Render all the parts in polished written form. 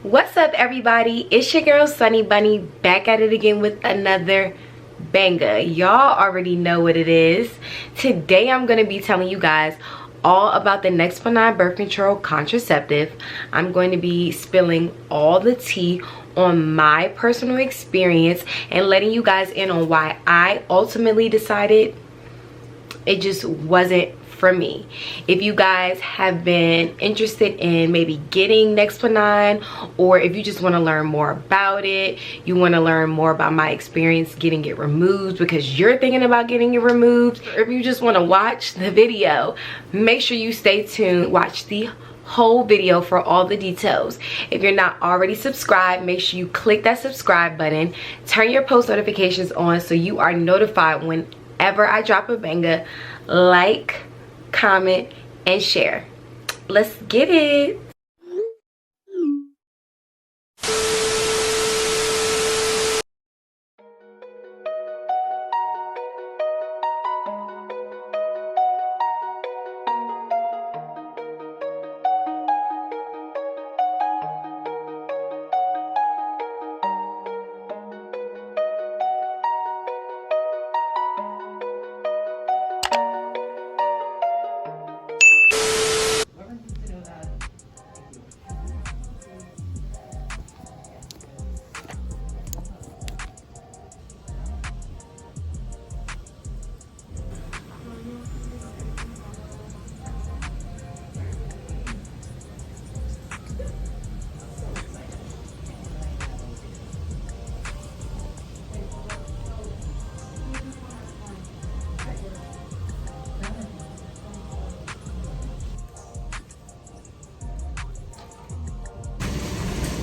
What's up, everybody? It's your girl Sunny Bunny, back at it again with another banger. Y'all already know what it is. Today I'm going to be telling you guys all about the Nexplanon birth control contraceptive. I'm going to be spilling all the tea on my personal experience and letting you guys in on why I ultimately decided it just wasn't for me. If you guys have been interested in maybe getting Nexplanon, or if you just want to learn more about it, you want to learn more about my experience getting it removed because you're thinking about getting it removed, or if you just want to watch the video, make sure you stay tuned, watch the whole video for all the details. If you're not already subscribed, make sure you click that subscribe button, turn your post notifications on so you are notified whenever I drop a banger. Like, comment, and share. Let's get it.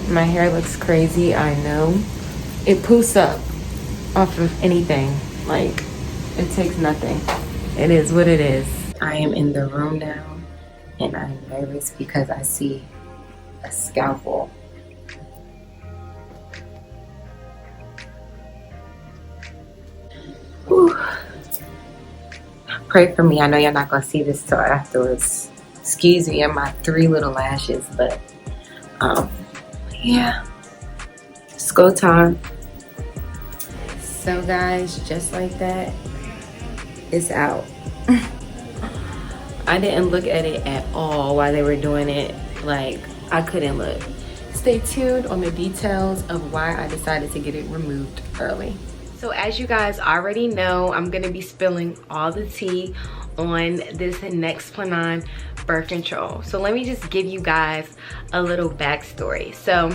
My hair looks crazy, I know. It poofs up off of anything. Like, it takes nothing. It is what it is. I am in the room now, and I'm nervous because I see a scalpel. Whew. Pray for me. I know y'all not gonna see this till afterwards. Excuse me, and my 3 little lashes, but yeah, it's go time. So guys, just like that, it's out. I didn't look at it at all while they were doing it. Like, I couldn't look. Stay tuned on the details of why I decided to get it removed early. So as you guys already know, I'm gonna be spilling all the tea on this Nexplanon birth control. So let me just give you guys a little backstory. So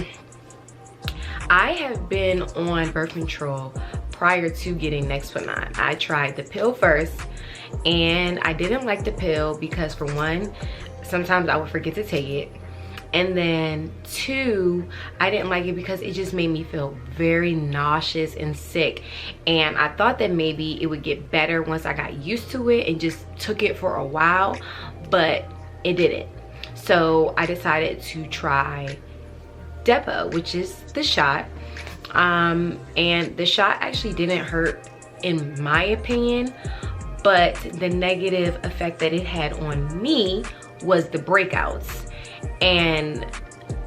I have been on birth control prior to getting Nexplanon. I tried the pill first, and I didn't like the pill because, for one, sometimes I would forget to take it, and then 2, I didn't like it because it just made me feel very nauseous and sick, and I thought that maybe it would get better once I got used to it and just took it for a while, but it didn't. So I decided to try Depo, which is the shot, and the shot actually didn't hurt in my opinion, but the negative effect that it had on me was the breakouts. And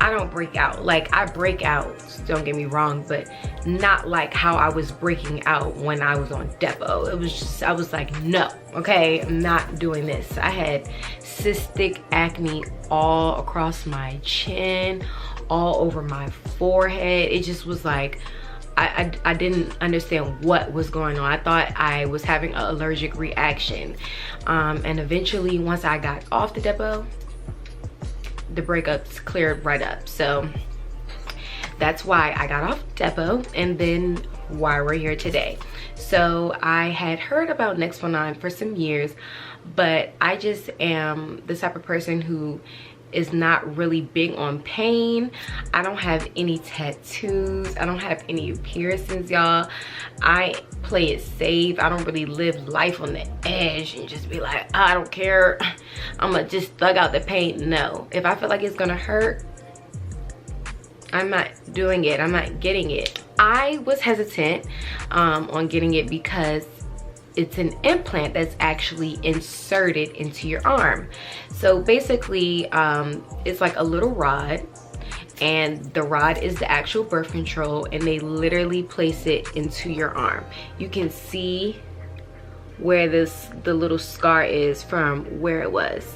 I don't break out. Like, I break out, don't get me wrong, but not like how I was breaking out when I was on Depo. It was just, I was like, no, okay, I'm not doing this. I had cystic acne all across my chin, all over my forehead. It just was like, I didn't understand what was going on. I thought I was having an allergic reaction. And eventually, once I got off the Depo, the breakups cleared right up. So that's why I got off Depo, and then why we're here today. So I had heard about Nexplanon for some years, but I just am the type of person who is not really big on pain. I don't have any tattoos. I don't have any piercings, y'all. I play it safe. I don't really live life on the edge and just be like, I don't care, I'm gonna just thug out the pain. No, if I feel like it's gonna hurt, I'm not doing it. I'm not getting it. I was hesitant on getting it because it's an implant that's actually inserted into your arm. So basically, it's like a little rod, and the rod is the actual birth control, and they literally place it into your arm. You can see where the little scar is from where it was.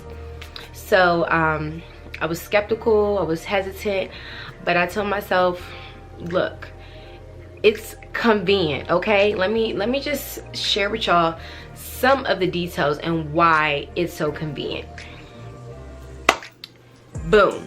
So I was skeptical, I was hesitant, but I told myself, look, it's convenient, okay? Let me just share with y'all some of the details and why it's so convenient. Boom.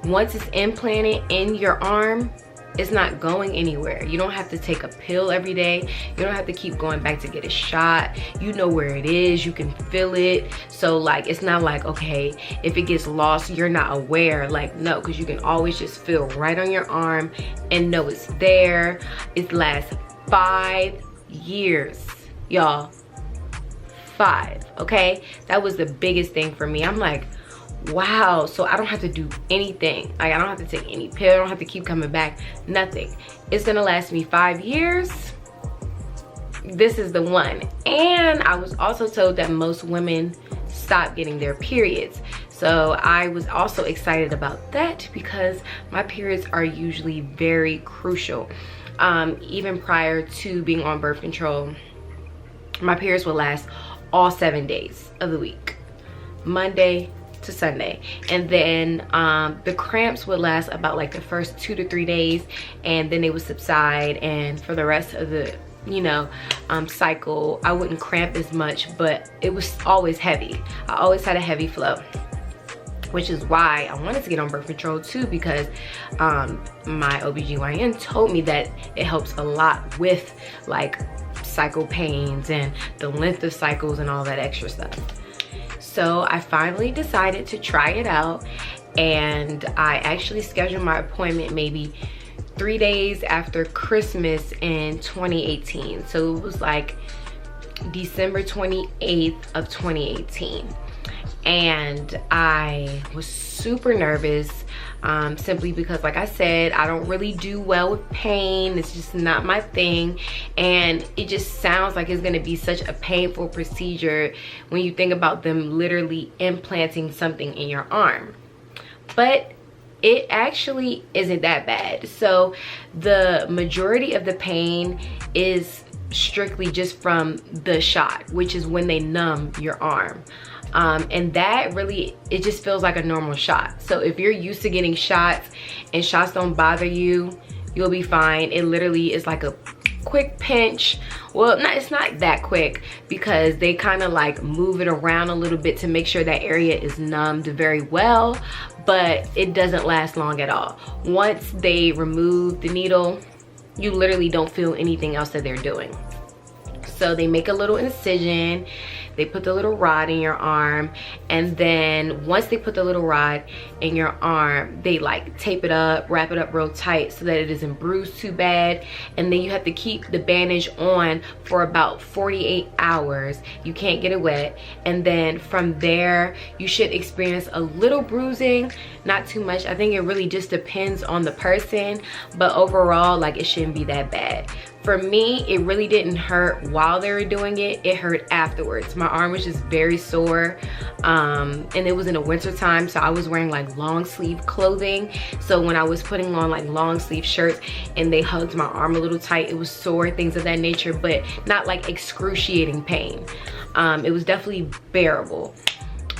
Once it's implanted in your arm, it's not going anywhere. You don't have to take a pill every day. You don't have to keep going back to get a shot. You know where it is, you can feel it. So like, it's not like, okay, if it gets lost, you're not aware. Like, no, because you can always just feel right on your arm and know it's there. It lasts 5 years, y'all. 5, okay? That was the biggest thing for me. I'm like, wow, so I don't have to do anything. Like, I don't have to take any pill, I don't have to keep coming back, nothing. It's gonna last me 5 years. This is the one. And I was also told that most women stop getting their periods. So I was also excited about that because my periods are usually very crucial. Even prior to being on birth control, my periods would last all 7 days of the week, Monday to Sunday. And then the cramps would last about like the first 2 to 3 days, and then they would subside, and for the rest of the cycle I wouldn't cramp as much, but it was always heavy. I always had a heavy flow, which is why I wanted to get on birth control too, because my OBGYN told me that it helps a lot with like cycle pains and the length of cycles and all that extra stuff. So I finally decided to try it out, and I actually scheduled my appointment maybe 3 days after Christmas in 2018. So it was like December 28th of 2018. And I was super nervous, simply because, like I said, I don't really do well with pain. It's just not my thing, and it just sounds like it's gonna be such a painful procedure when you think about them literally implanting something in your arm. But it actually isn't that bad. So the majority of the pain is strictly just from the shot, which is when they numb your arm. And that really, it just feels like a normal shot. So if you're used to getting shots and shots don't bother you, you'll be fine. It literally is like a quick pinch. Well, it's not that quick, because they kind of like move it around a little bit to make sure that area is numbed very well, but it doesn't last long at all. Once they remove the needle, you literally don't feel anything else that they're doing. So they make a little incision, they put the little rod in your arm, and then once they put the little rod in your arm, they like tape it up, wrap it up real tight so that it isn't bruised too bad. And then you have to keep the bandage on for about 48 hours. You can't get it wet. And then from there, you should experience a little bruising, not too much. I think it really just depends on the person, but overall, like, it shouldn't be that bad. For me, it really didn't hurt while they were doing it. It hurt afterwards. My arm was just very sore, and it was in the winter time, so I was wearing like long sleeve clothing. So when I was putting on like long sleeve shirts and they hugged my arm a little tight, it was sore, things of that nature, but not like excruciating pain. It was definitely bearable.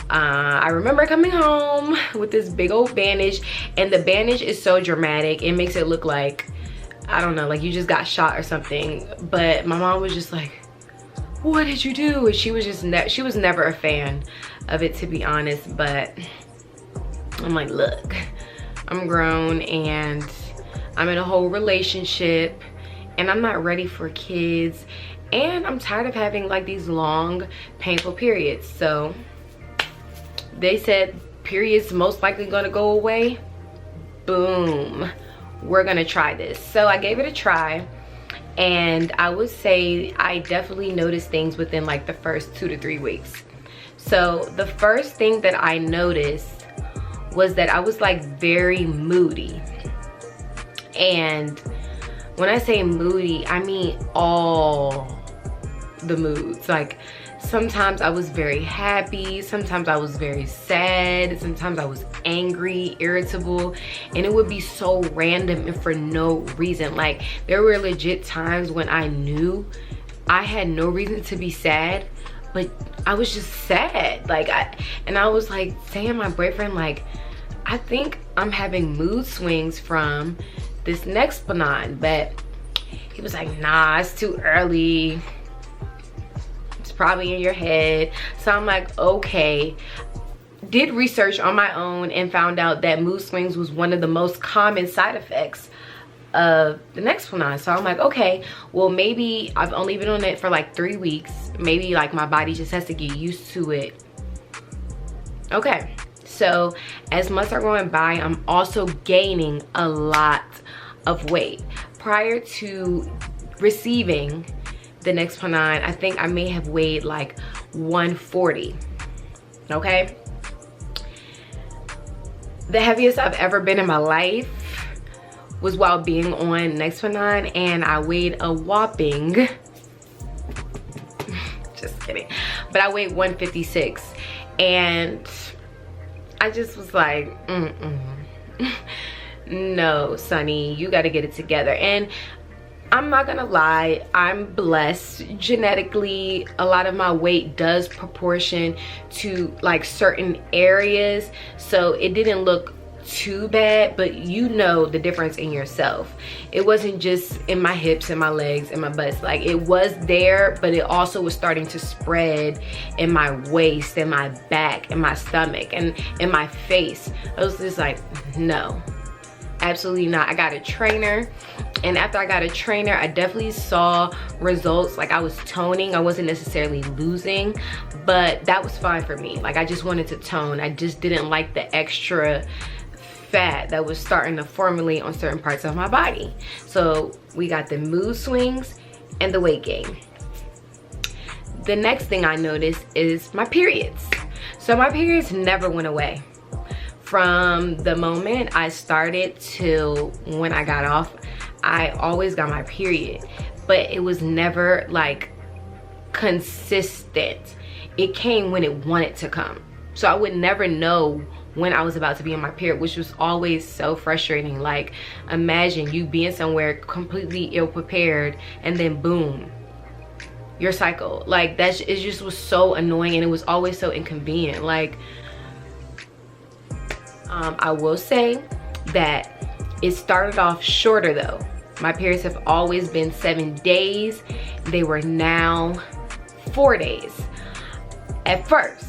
I remember coming home with this big old bandage, and the bandage is so dramatic. It makes it look like, I don't know, like you just got shot or something. But my mom was just like, what did you do? And she was just she was never a fan of it, to be honest. But I'm like, look, I'm grown and I'm in a whole relationship and I'm not ready for kids, and I'm tired of having like these long painful periods. So they said periods most likely gonna go away. Boom, we're gonna try this. So I gave it a try, and I would say I definitely noticed things within like the first 2 to 3 weeks. So the first thing that I noticed was that I was like very moody. And when I say moody, I mean all the moods. Like Sometimes I was very happy, sometimes I was very sad, sometimes I was angry, irritable, and it would be so random and for no reason. Like, there were legit times when I knew I had no reason to be sad, but I was just sad. Like, I was like saying my boyfriend, like, I think I'm having mood swings from this Nexplanon, but he was like, nah, it's too early, probably in your head. So I'm like, okay. Did research on my own and found out that mood swings was one of the most common side effects of the Nexplanon. So I'm like, okay, well, maybe I've only been on it for like 3 weeks. Maybe like my body just has to get used to it. Okay, so as months are going by, I'm also gaining a lot of weight. Prior to receiving the Nexplanon, I think I may have weighed like 140. Okay, the heaviest I've ever been in my life was while being on Nexplanon, and I weighed a whopping just kidding, but I weighed 156, and I just was like, no, Sunny, you got to get it together. And I'm not gonna lie, I'm blessed genetically. A lot of my weight does proportion to like certain areas, so it didn't look too bad, but you know the difference in yourself. It wasn't just in my hips and my legs and my butts. Like, it was there, but it also was starting to spread in my waist and my back and my stomach and in my face. I was just like, no, absolutely not. I got a trainer, and after I got a trainer, I definitely saw results. Like, I was toning, I wasn't necessarily losing, but that was fine for me. Like, I just wanted to tone. I just didn't like the extra fat that was starting to formulate on certain parts of my body. So we got the mood swings and the weight gain. The next thing I noticed is my periods. So my periods never went away. From the moment I started till when I got off, I always got my period, but it was never like consistent. It came when it wanted to come. So I would never know when I was about to be on my period, which was always so frustrating. Like, imagine you being somewhere completely ill prepared and then boom, your cycle. Like, it just was so annoying, and it was always so inconvenient. Like, I will say that it started off shorter though. My periods have always been 7 days. They were now 4 days. At first,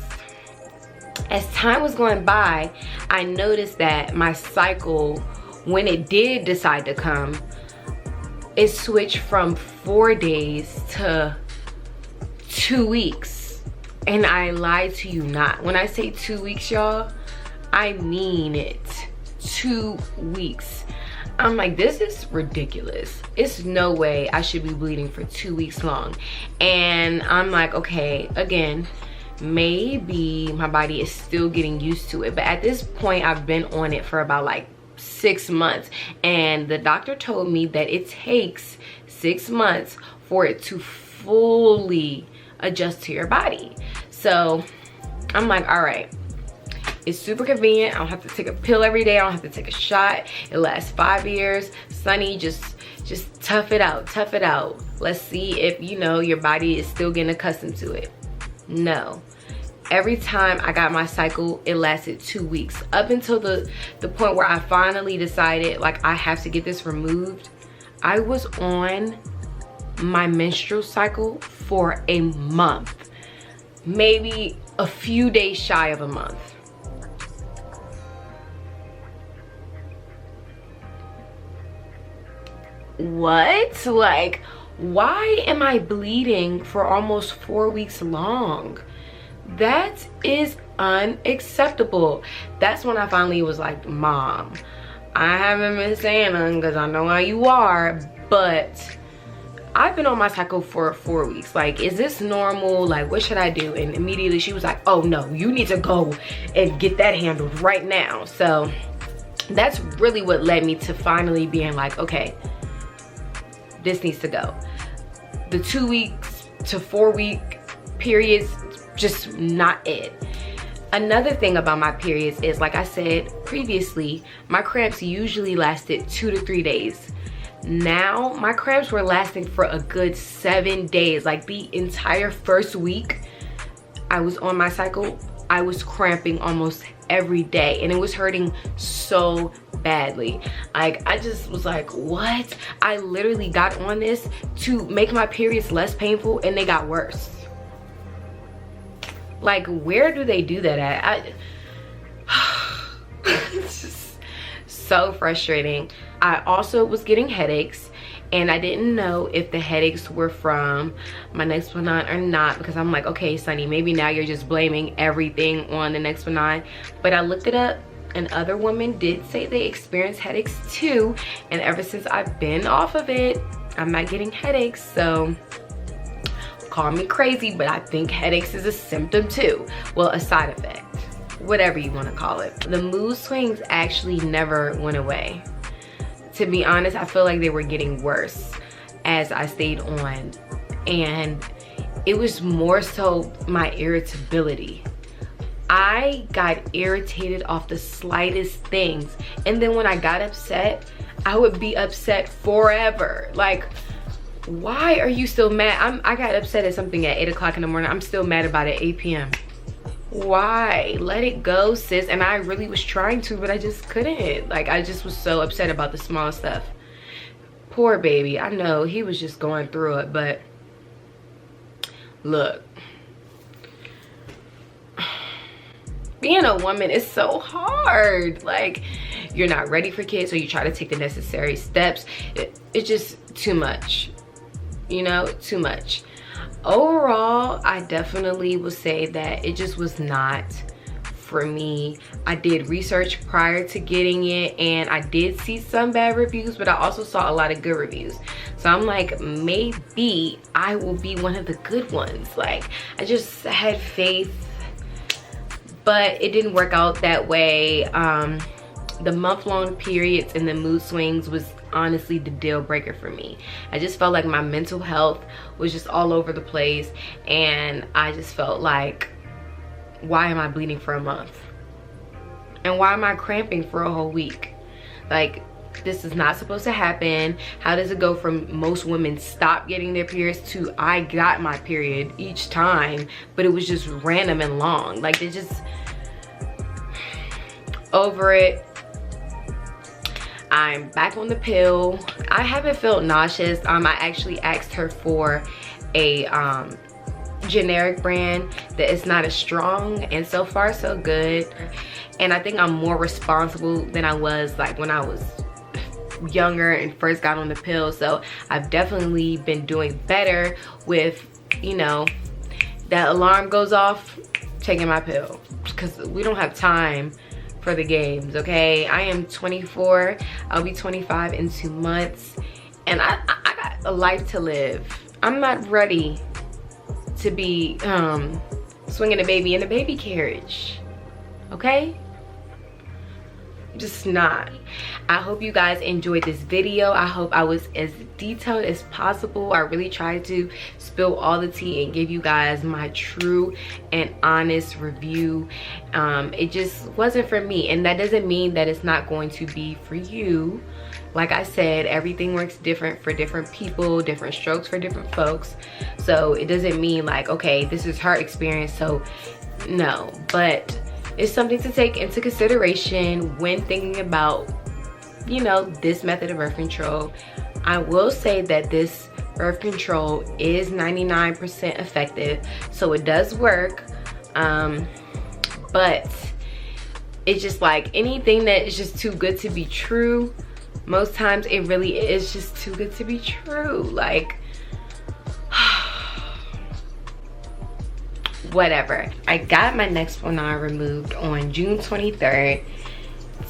as time was going by, I noticed that my cycle, when it did decide to come, it switched from 4 days to 2 weeks. And I lied to you not. When I say 2 weeks, y'all, I mean it. 2 weeks. I'm like, this is ridiculous. It's no way I should be bleeding for 2 weeks long. And I'm like, okay, again, maybe my body is still getting used to it. But at this point, I've been on it for about like 6 months. And the doctor told me that it takes 6 months for it to fully adjust to your body. So I'm like, all right. It's super convenient. I don't have to take a pill every day. I don't have to take a shot. It lasts 5 years. Sunny, just tough it out, tough it out. Let's see if, you know, your body is still getting accustomed to it. No. Every time I got my cycle, it lasted 2 weeks. Up until the point where I finally decided, like, I have to get this removed. I was on my menstrual cycle for a month. Maybe a few days shy of a month. What? Like, why am I bleeding for almost 4 weeks long? That is unacceptable. That's when I finally was like, Mom, I haven't been saying nothing because I know how you are, but I've been on my cycle for 4 weeks. Like, is this normal? Like, what should I do? And immediately she was like, oh no, you need to go and get that handled right now. So that's really what led me to finally being like, okay, this needs to go. The 2 weeks to 4 week periods, just not it. Another thing about my periods is, like I said previously, my cramps usually lasted 2 to 3 days. Now my cramps were lasting for a good 7 days. Like the entire first week I was on my cycle, I was cramping almost every day, and it was hurting so badly. Like I just was like, what? I literally got on this to make my periods less painful, and they got worse. Like, where do they do that at? It's just so frustrating. I also was getting headaches, and I didn't know if the headaches were from my Nexplanon or not, because I'm like, okay, Sunny, maybe now you're just blaming everything on the Nexplanon. But I looked it up, and other women did say they experienced headaches too, and ever since I've been off of it, I'm not getting headaches. So call me crazy, but I think headaches is a symptom too. Well, a side effect, whatever you want to call it. The mood swings actually never went away. To be honest, I feel like they were getting worse as I stayed on, and it was more so my irritability. I got irritated off the slightest things, and then when I got upset, I would be upset forever. Like, why are you still mad? I got upset at something at 8 o'clock in the morning. I'm still mad about it at 8 p.m. Why? Let it go, sis. And I really was trying to, but I just couldn't. Like, I just was so upset about the small stuff. Poor baby. I know he was just going through it, but look, being a woman is so hard. Like, you're not ready for kids, so you try to take the necessary steps. It's just too much, you know, too much. Overall, I definitely would say that it just was not for me. I did research prior to getting it, and I did see some bad reviews, but I also saw a lot of good reviews. So I'm like, maybe I will be one of the good ones. Like, I just had faith, but it didn't work out that way. The month-long periods and the mood swings was honestly the deal breaker for me. I just felt like my mental health was just all over the place, and I just felt like, why am I bleeding for a month? And why am I cramping for a whole week? Like, this is not supposed to happen. How does it go from most women stop getting their periods to I got my period each time, but it was just random and long? Like, they just over it. I'm back on the pill. I haven't felt nauseous. I actually asked her for a generic brand that is not as strong, and so far so good. And I think I'm more responsible than I was like when I was younger and first got on the pill. So I've definitely been doing better with, you know, that alarm goes off, taking my pill, because we don't have time for the games, okay? I am 24. I'll be 25 in 2 months, and I got a life to live. I'm not ready to be swinging a baby in a baby carriage, okay? Just not. I hope you guys enjoyed this video. I hope I was as detailed as possible. I really tried to spill all the tea and give you guys my true and honest review. It just wasn't for me, and that doesn't mean that it's not going to be for you. Like I said, everything works different for different people, different strokes for different folks. So it doesn't mean like, okay, this is her experience, so no. But it's something to take into consideration when thinking about, you know, this method of birth control. I will say that this birth control is 99% effective, so it does work. But it's just like anything that is just too good to be true, most times it really is just too good to be true. Like, whatever. I got my Nexplanon removed on June 23rd.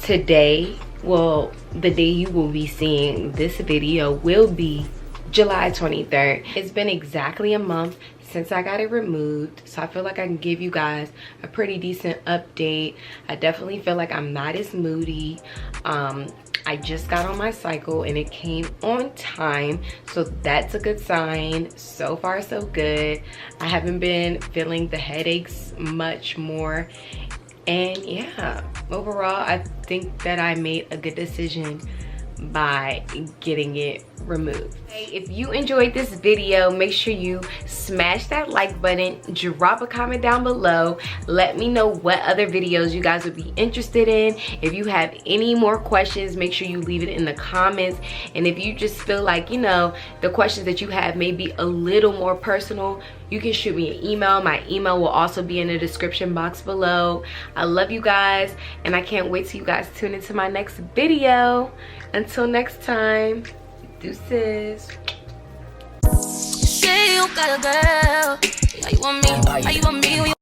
Today, well, the day you will be seeing this video will be July 23rd. It's been exactly a month since I got it removed, so I feel like I can give you guys a pretty decent update. I definitely feel like I'm not as moody. I just got on my cycle and it came on time, so that's a good sign. So far so good. I haven't been feeling the headaches much more, and yeah, overall I think that I made a good decision by getting it removed. Hey, if you enjoyed this video, make sure you smash that like button, drop a comment down below, let me know what other videos you guys would be interested in. If you have any more questions, make sure you leave it in the comments. And if you just feel like, you know, the questions that you have may be a little more personal, you can shoot me an email. My email will also be in the description box below. I love you guys, and I can't wait till you guys tune into my next video. Until next time, deuces. Say you got a girl, how you want me, how you want me.